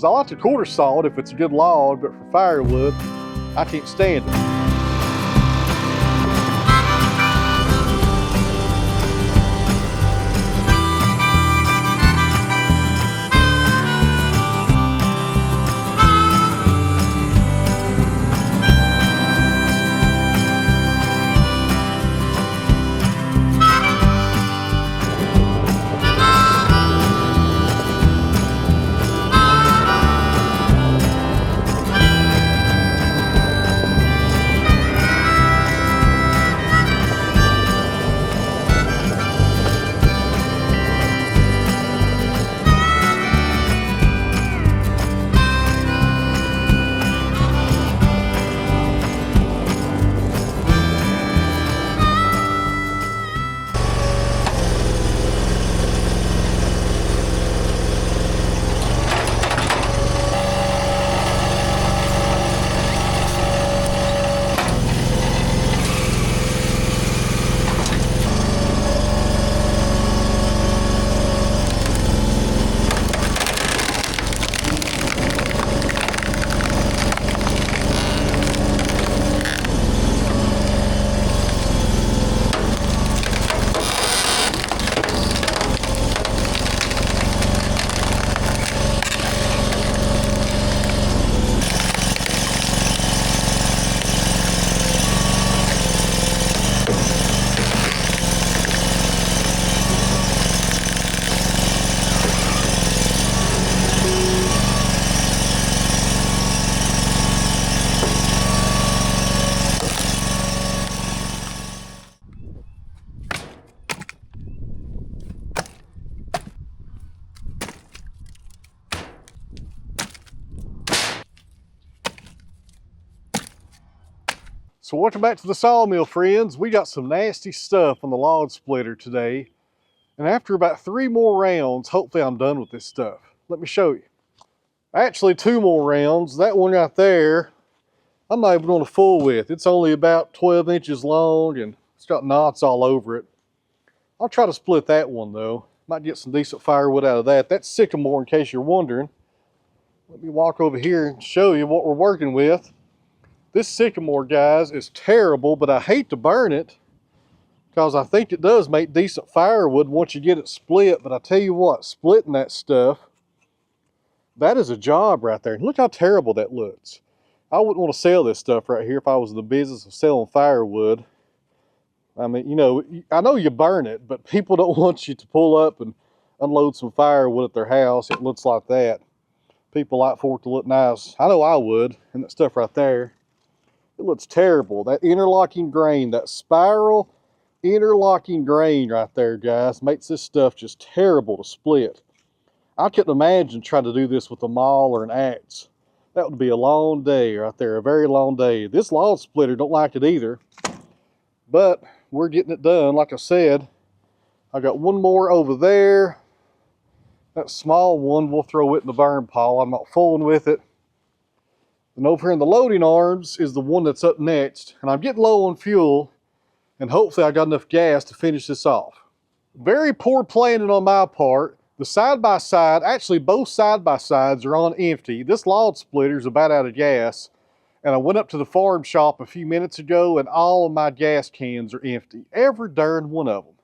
I like to quarter saw it if it's a good log, but for firewood, I can't stand it. So welcome back to the sawmill, friends. We got some nasty stuff on the log splitter today. And after about 3 more rounds, hopefully I'm done with this stuff. Let me show you. Actually 2 more rounds. That one right there, I'm not even going to fool with. It's only about 12 inches long and it's got knots all over it. I'll try to split that one though. Might get some decent firewood out of that. That's sycamore in case you're wondering. Let me walk over here and show you what we're working with. This sycamore, guys, is terrible, but I hate to burn it because I think it does make decent firewood once you get it split. But I tell you what, splitting that stuff, that is a job right there. Look how terrible that looks. I wouldn't want to sell this stuff right here if I was in the business of selling firewood. I mean, you know, I know you burn it, but people don't want you to pull up and unload some firewood at their house. It looks like that. People like for it to look nice. I know I would, and that stuff right there. It looks terrible. That interlocking grain, that spiral interlocking grain right there, guys, makes this stuff just terrible to split. I couldn't imagine trying to do this with a maul or an axe. That would be a long day right there, a very long day. This log splitter don't like it either, but we're getting it done. Like I said, I got one more over there. That small one, we'll throw it in the burn pile. I'm not fooling with it. And over here in the loading arms is the one that's up next. And I'm getting low on fuel, and hopefully I got enough gas to finish this off. Very poor planning on my part. The side-by-side, actually both side-by-sides are on empty. This log splitter is about out of gas. And I went up to the farm shop a few minutes ago and all of my gas cans are empty. Every darn one of them.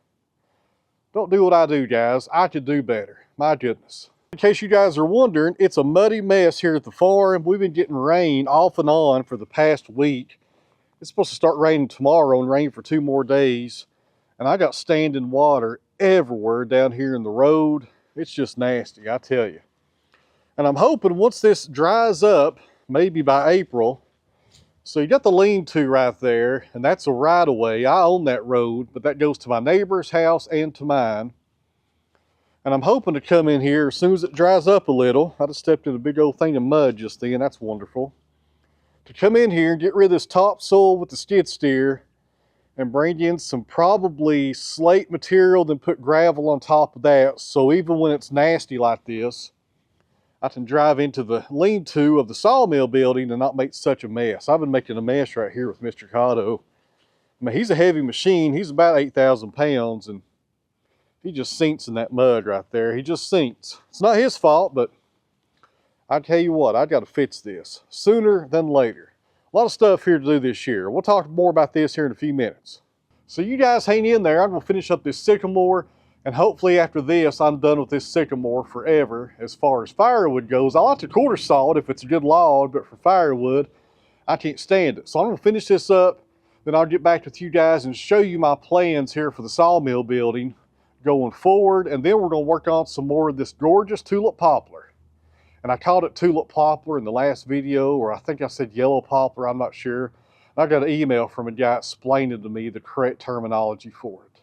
Don't do what I do, guys. I could do better. My goodness. In case you guys are wondering, it's a muddy mess here at the farm. We've been getting rain off and on for the past week. It's supposed to start raining tomorrow and rain for 2 more days. And I got standing water everywhere down here in the road. It's just nasty, I tell you. And I'm hoping once this dries up, maybe by April. So you got the lean-to right there, and that's a right-of-way. I own that road, but that goes to my neighbor's house and to mine. And I'm hoping to come in here as soon as it dries up a little. I just stepped in a big old thing of mud just then. That's wonderful. To come in here and get rid of this topsoil with the skid steer and bring in some probably slate material, then put gravel on top of that. So even when it's nasty like this, I can drive into the lean-to of the sawmill building and not make such a mess. I've been making a mess right here with Mr. Cotto. I mean, he's a heavy machine. He's about 8,000 pounds, and he just sinks in that mud right there. He just sinks. It's not his fault, but I tell you what, I got to fix this sooner than later. A lot of stuff here to do this year. We'll talk more about this here in a few minutes. So you guys hang in there. I'm going to finish up this sycamore, and hopefully after this, I'm done with this sycamore forever. As far as firewood goes, I like to quarter saw it if it's a good log, but for firewood, I can't stand it. So I'm going to finish this up, then I'll get back with you guys and show you my plans here for the sawmill building going forward, and then we're going to work on some more of this gorgeous tulip poplar. And I called it tulip poplar in the last video, or I think I said yellow poplar, I'm not sure. I got an email from a guy explaining to me the correct terminology for it.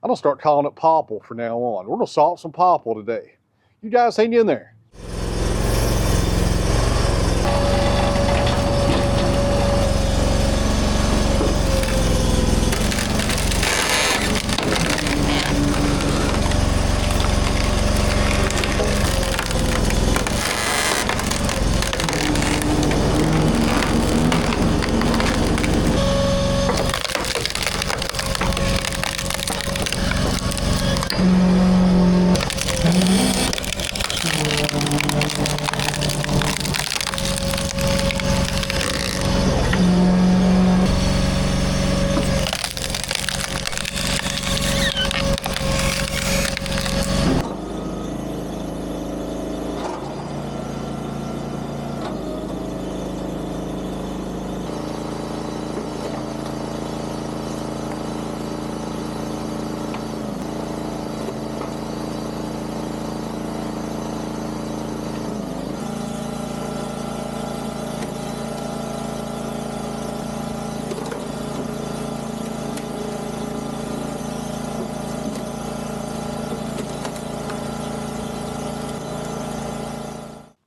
I'm gonna start calling it popple from now on. We're gonna saw up some popple today. You guys hang in there.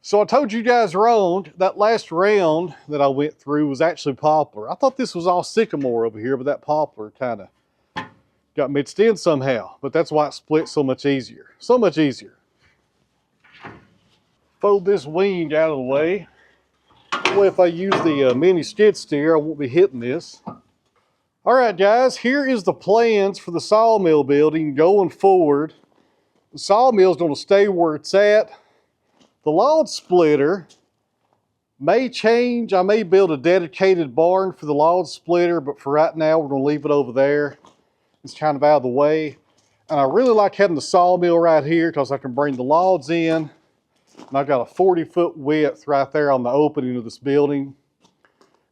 So I told you guys wrong. That last round that I went through was actually poplar. I thought this was all sycamore over here, but that poplar kind of got mixed in somehow. But that's why it split so much easier. So much easier. Fold this wing out of the way. That way if I use the mini skid steer, I won't be hitting this. All right, guys, here is the plans for the sawmill building going forward. The sawmill is going to stay where it's at. The log splitter may change. I may build a dedicated barn for the log splitter, but for right now, we're going to leave it over there. It's kind of out of the way. And I really like having the sawmill right here because I can bring the logs in. And I've got a 40-foot width right there on the opening of this building.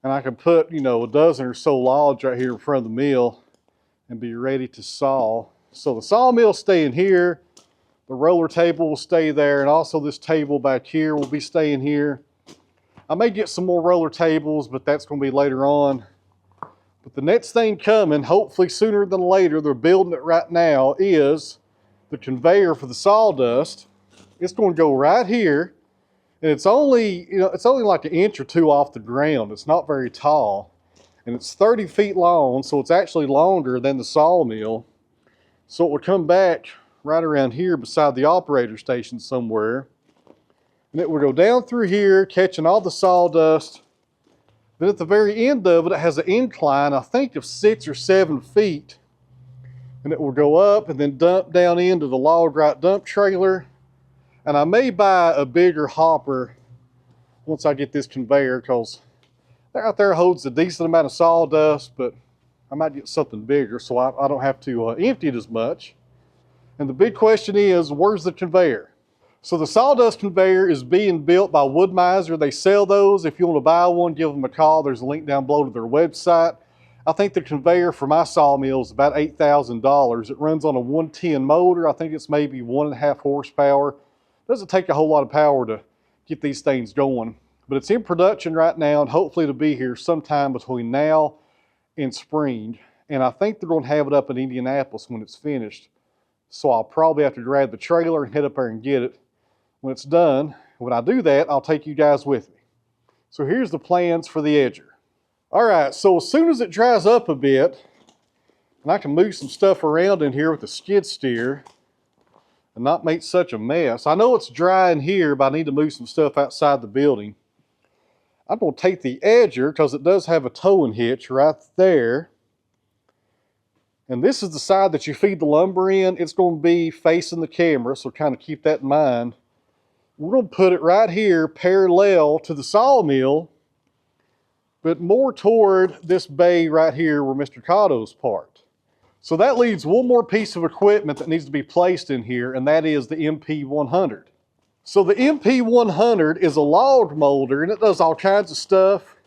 And I can put, you know, a dozen or so logs right here in front of the mill and be ready to saw. So the sawmill's staying here. The roller table will stay there, and also this table back here will be staying here. I may get some more roller tables, but that's going to be later on. But the next thing coming, hopefully sooner than later, they're building it right now, is the conveyor for the sawdust. It's going to go right here, and it's only, you know, it's only like an inch or two off the ground. It's not very tall, and it's 30 feet long, so it's actually longer than the sawmill. So it will come back right around here beside the operator station somewhere. And it will go down through here, catching all the sawdust. Then at the very end of it, it has an incline, I think of 6 or 7 feet. And it will go up and then dump down into the log right dump trailer. And I may buy a bigger hopper once I get this conveyor, because that out there holds a decent amount of sawdust, but I might get something bigger so I don't have to empty it as much. And the big question is, where's the conveyor? So the sawdust conveyor is being built by Wood-Mizer. They sell those. If you want to buy one, give them a call. There's a link down below to their website. I think the conveyor for my sawmill is about $8,000. It runs on a 110 motor. I think it's maybe 1.5 horsepower. Doesn't take a whole lot of power to get these things going. But it's in production right now, and hopefully it'll be here sometime between now and spring. And I think they're going to have it up in Indianapolis when it's finished. So I'll probably have to grab the trailer and head up there and get it when it's done. When I do that, I'll take you guys with me. So here's the plans for the edger. All right, so as soon as it dries up a bit, and I can move some stuff around in here with the skid steer and not make such a mess. I know it's dry in here, but I need to move some stuff outside the building. I'm going to take the edger, because it does have a towing hitch right there. And this is the side that you feed the lumber in. It's going to be facing the camera, so kind of keep that in mind. We're going to put it right here parallel to the sawmill, but more toward this bay right here where Mr. Cotto's parked. So that leaves one more piece of equipment that needs to be placed in here, and that is the MP100. So the MP100 is a log molder, and it does all kinds of stuff.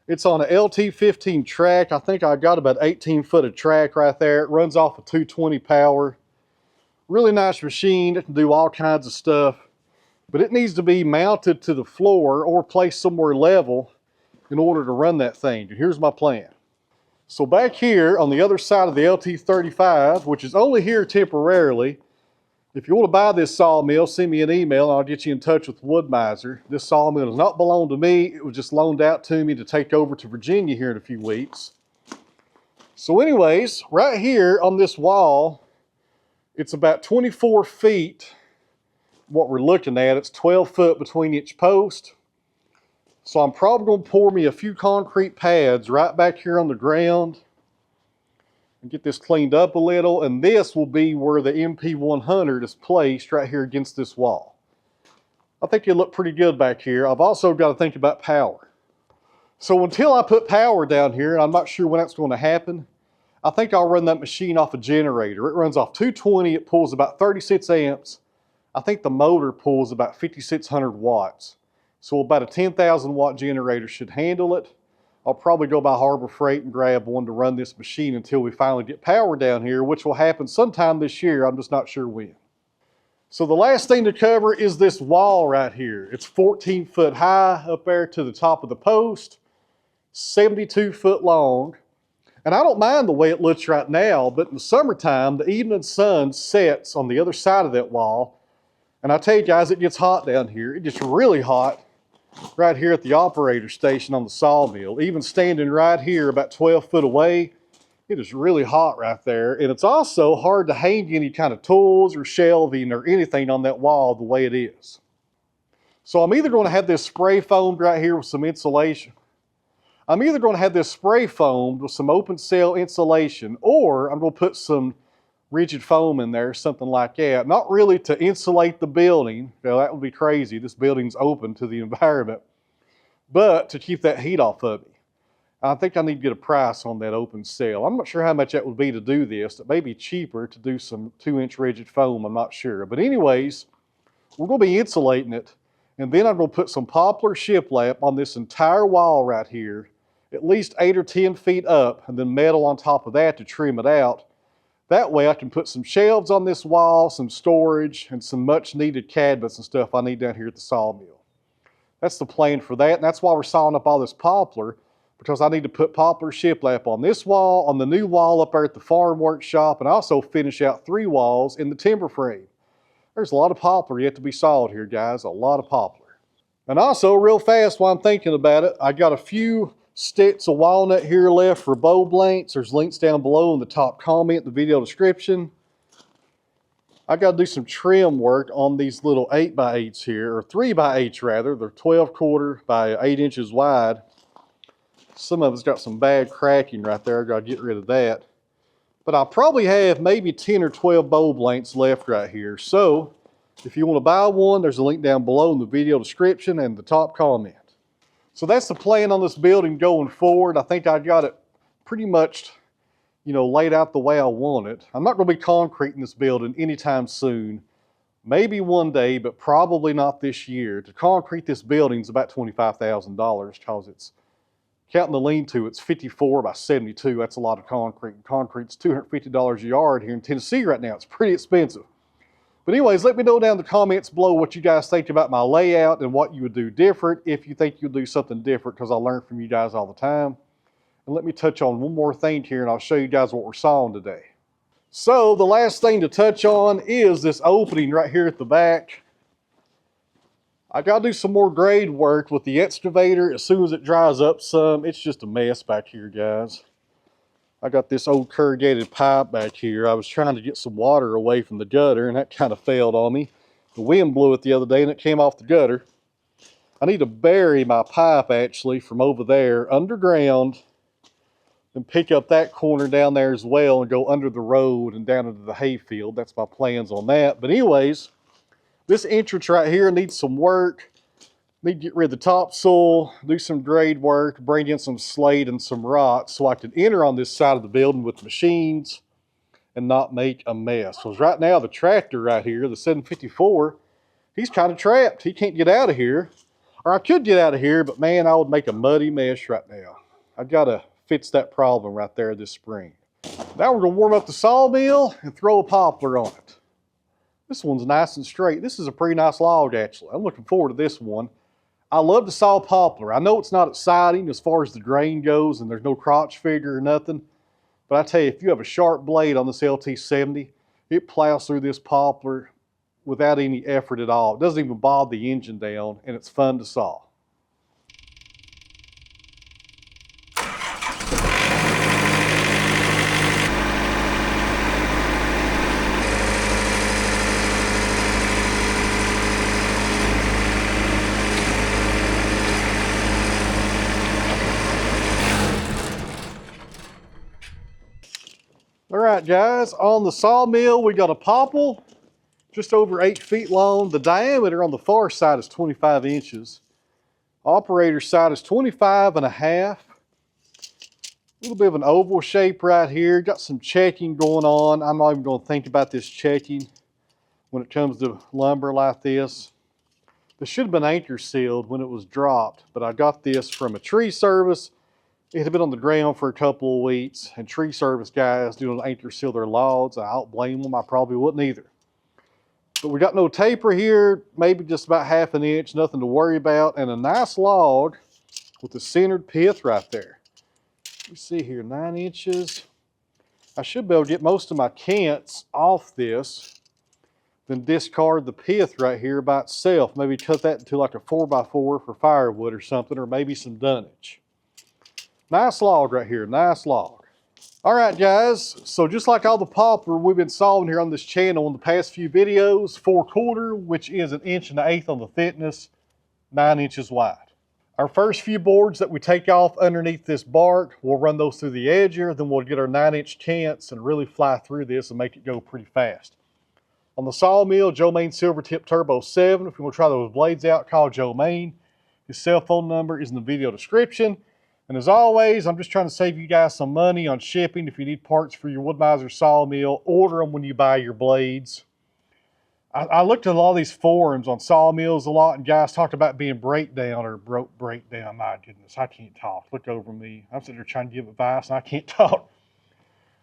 It's on a LT15 track. I think I got about 18 foot of track right there. It runs off of 220 power. Really nice machine. It can do all kinds of stuff, but it needs to be mounted to the floor or placed somewhere level in order to run that thing. And here's my plan. So back here on the other side of the LT35, which is only here temporarily, if you want to buy this sawmill, send me an email and I'll get you in touch with Wood-Mizer. This sawmill does not belong to me. It was just loaned out to me to take over to Virginia here in a few weeks. So anyways, right here on this wall, it's about 24 feet. What we're looking at, it's 12 foot between each post. So I'm probably going to pour me a few concrete pads right back here on the ground and get this cleaned up a little, and this will be where the MP100 is placed right here against this wall. I think it'll look pretty good back here. I've also got to think about power. So until I put power down here, and I'm not sure when that's going to happen, I think I'll run that machine off a generator. It runs off 220, it pulls about 36 amps. I think the motor pulls about 5,600 watts. So about a 10,000 watt generator should handle it. I'll probably go by Harbor Freight and grab one to run this machine until we finally get power down here, which will happen sometime this year. I'm just not sure when. So the last thing to cover is this wall right here. It's 14 foot high up there to the top of the post, 72 foot long. And I don't mind the way it looks right now, but in the summertime, the evening sun sets on the other side of that wall. And I tell you guys, it gets hot down here. It gets really hot right here at the operator station on the sawmill. Even standing right here about 12 foot away, it is really hot right there. And it's also hard to hang any kind of tools or shelving or anything on that wall the way it is. So I'm either going to have this spray foamed right here with some insulation. I'm either going to have this spray foamed with some open cell insulation, or I'm going to put some rigid foam in there, something like that. Not really to insulate the building. Well, that would be crazy. This building's open to the environment. But to keep that heat off of me. I think I need to get a price on that open cell. I'm not sure how much that would be to do this. It may be cheaper to do some 2-inch rigid foam. I'm not sure. But anyways, we're going to be insulating it. And then I'm going to put some poplar shiplap on this entire wall right here, at least 8 or 10 feet up, and then metal on top of that to trim it out. That way I can put some shelves on this wall, some storage, and some much needed cabinets and stuff I need down here at the sawmill. That's the plan for that, and that's why we're sawing up all this poplar, because I need to put poplar shiplap on this wall, on the new wall up there at the farm workshop, and also finish out 3 walls in the timber frame. There's a lot of poplar yet to be sawed here, guys, a lot of poplar. And also, real fast while I'm thinking about it, I got a few sticks of walnut here left for bow blanks. There's links down below in the top comment in the video description. I got to do some trim work on these little 8x8s here, or 3x8s rather. They're 12/4 by 8 inches wide. Some of it's got some bad cracking right there. I got to get rid of that. But I probably have maybe 10 or 12 bow blanks left right here. So if you want to buy one, there's a link down below in the video description and the top comment. So that's the plan on this building going forward. I think I got it pretty much, laid out the way I want it. I'm not going to be concreting this building anytime soon. Maybe one day, but probably not this year. To concrete this building is about $25,000 because it's, counting the lean-to, it's 54 by 72. That's a lot of concrete. Concrete's $250 a yard here in Tennessee right now. It's pretty expensive. But anyways, let me know down in the comments below what you guys think about my layout and what you would do different if you think you'll do something different, because I learn from you guys all the time. And let me touch on one more thing here and I'll show you guys what we're sawing today. So the last thing to touch on is this opening right here at the back. I got to do some more grade work with the excavator. As soon as it dries up some, it's just a mess back here, guys. I got this old corrugated pipe back here. I was trying to get some water away from the gutter and that kind of failed on me. The wind blew it the other day and it came off the gutter. I need to bury my pipe actually from over there underground and pick up that corner down there as well and go under the road and down into the hayfield. That's my plans on that. But anyways, This entrance right here needs some work. Need to get rid of the topsoil, do some grade work, bring in some slate and some rock so I can enter on this side of the building with machines and not make a mess. Because right now the tractor right here, the 754, he's kind of trapped. He can't get out of here. Or I could get out of here, but man, I would make a muddy mess right now. I've got to fix that problem right there this spring. Now we're going to warm up the sawmill and throw a poplar on it. This one's nice and straight. This is a pretty nice log, actually. I'm looking forward to this one. I love to saw poplar. I know it's not exciting as far as the grain goes and there's no crotch figure or nothing, but I tell you, if you have a sharp blade on this LT70, it plows through this poplar without any effort at all. It doesn't even bog the engine down, and it's fun to saw. All right, guys, on the sawmill, we got a popple, just over 8 feet long. The diameter on the far side is 25 inches. Operator's side is 25 and a half. A little bit of an oval shape right here. Got some checking going on. I'm not even going to think about this checking when it comes to lumber like this. This should have been anchor sealed when it was dropped, but I got this from a tree service. It had been on the ground for a couple of weeks, and tree service guys do an anchor seal their logs. I don't blame them. I probably wouldn't either. But we got no taper here, maybe just about ½ an inch, nothing to worry about, and a nice log with a centered pith right there. You see here, 9 inches. I should be able to get most of my cants off this, then discard the pith right here by itself. Maybe cut that into like a 4x4 for firewood or something, or maybe some dunnage. Nice log right here, nice log. All right, guys, so just like all the poplar we've been sawing here on this channel in the past few videos, 4/4, which is 1 1/8 inch on the thickness, 9 inches wide. Our first few boards that we take off underneath this bark, we'll run those through the edger, then we'll get our 9-inch cants and really fly through this and make it go pretty fast. On the sawmill, Joe Maine Silvertip Turbo 7. If you want to try those blades out, call Joe Maine. His cell phone number is in the video description. And as always, I'm just trying to save you guys some money on shipping. If you need parts for your Wood-Mizer sawmill, order them when you buy your blades. I looked at all these forums on sawmills a lot, and guys talked about being breakdown or breakdown. My goodness, I can't talk. Look over me. I'm sitting there trying to give advice, and I can't talk.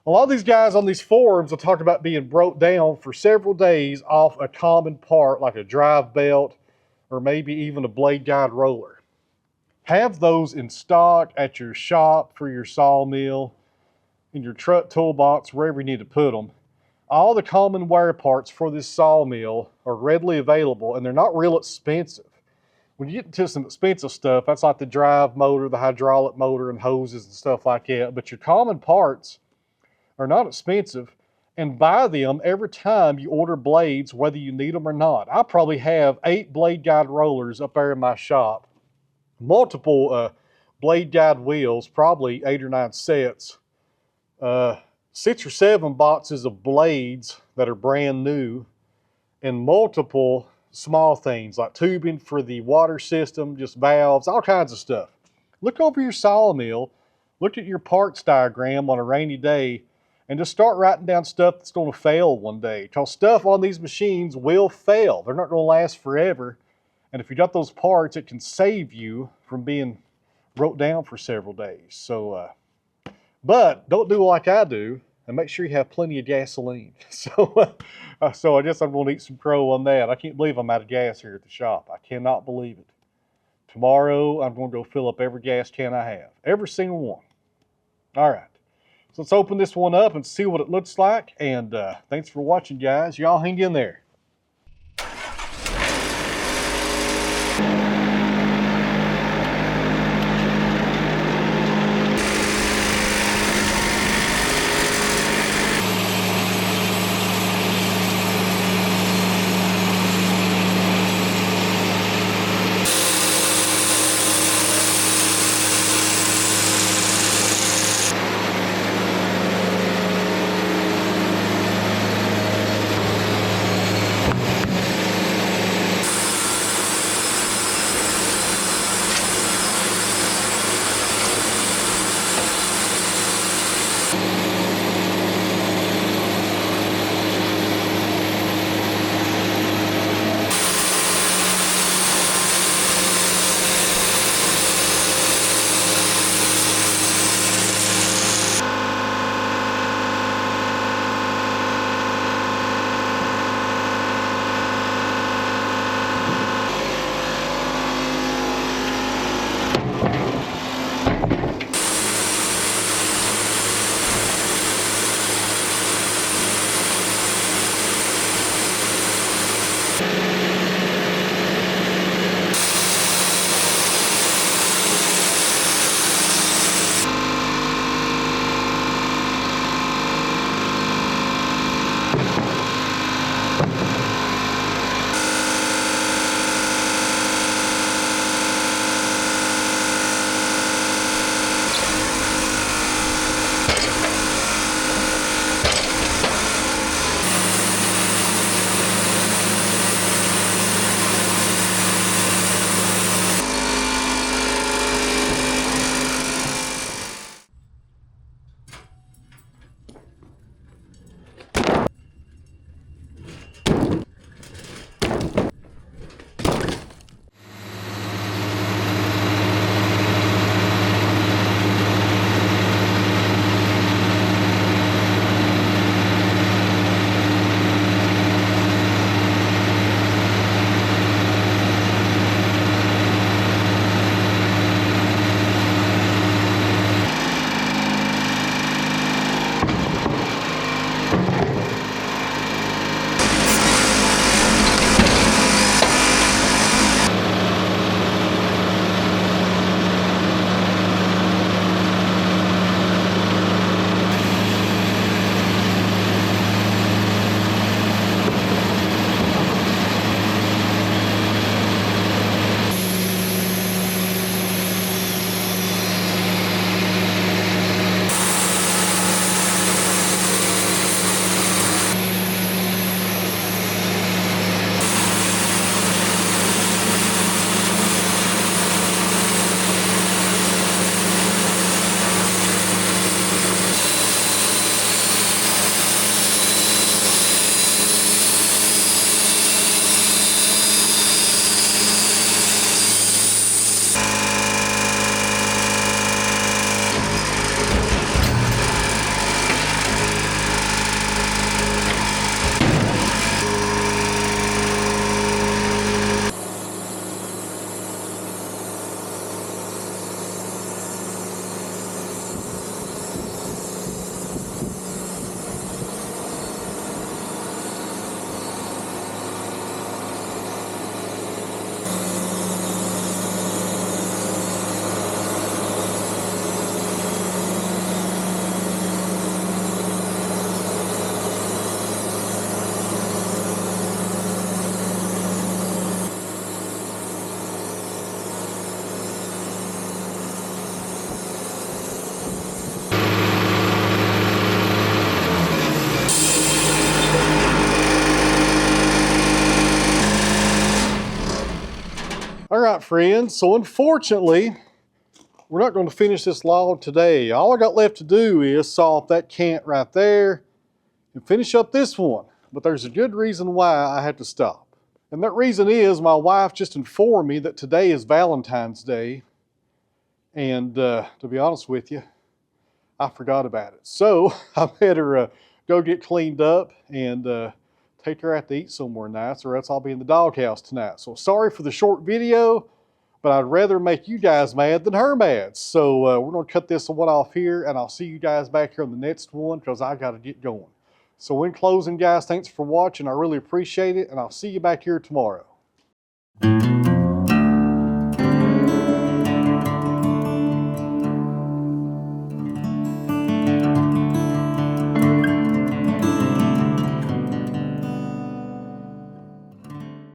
A lot of these guys on these forums will talk about being broke down for several days off a common part like a drive belt or maybe even a blade guide roller. Have those in stock at your shop for your sawmill, in your truck toolbox, wherever you need to put them. All the common wear parts for this sawmill are readily available, and they're not real expensive. When you get into some expensive stuff, that's like the drive motor, the hydraulic motor, and hoses and stuff like that. But your common parts are not expensive, and buy them every time you order blades, whether you need them or not. I probably have 8 blade guide rollers up there in my shop, multiple blade guide wheels, probably 8 or 9 sets, 6 or 7 boxes of blades that are brand new, and multiple small things like tubing for the water system, just valves, all kinds of stuff. Look over your sawmill, look at your parts diagram on a rainy day, and just start writing down stuff that's going to fail one day. Because stuff on these machines will fail. They're not going to last forever. And if you got those parts, it can save you from being wrote down for several days. So, but don't do like I do, and make sure you have plenty of gasoline. So I guess I'm going to eat some crow on that. I can't believe I'm out of gas here at the shop. I cannot believe it. Tomorrow, I'm going to go fill up every gas can I have. Every single one. All right. So let's open this one up and see what it looks like. And thanks for watching, guys. Y'all hang in there. friends, so unfortunately, we're not going to finish this log today. All I got left to do is saw off that cant right there and finish up this one. But there's a good reason why I had to stop. And that reason is my wife just informed me that today is Valentine's Day. And to be honest with you, I forgot about it. So I better go get cleaned up and take her out to eat somewhere nice, or else I'll be in the doghouse tonight. So sorry for the short video, but I'd rather make you guys mad than her mad. So we're going to cut this one off here, and I'll see you guys back here on the next one because I got to get going. So in closing, guys, thanks for watching. I really appreciate it, and I'll see you back here tomorrow.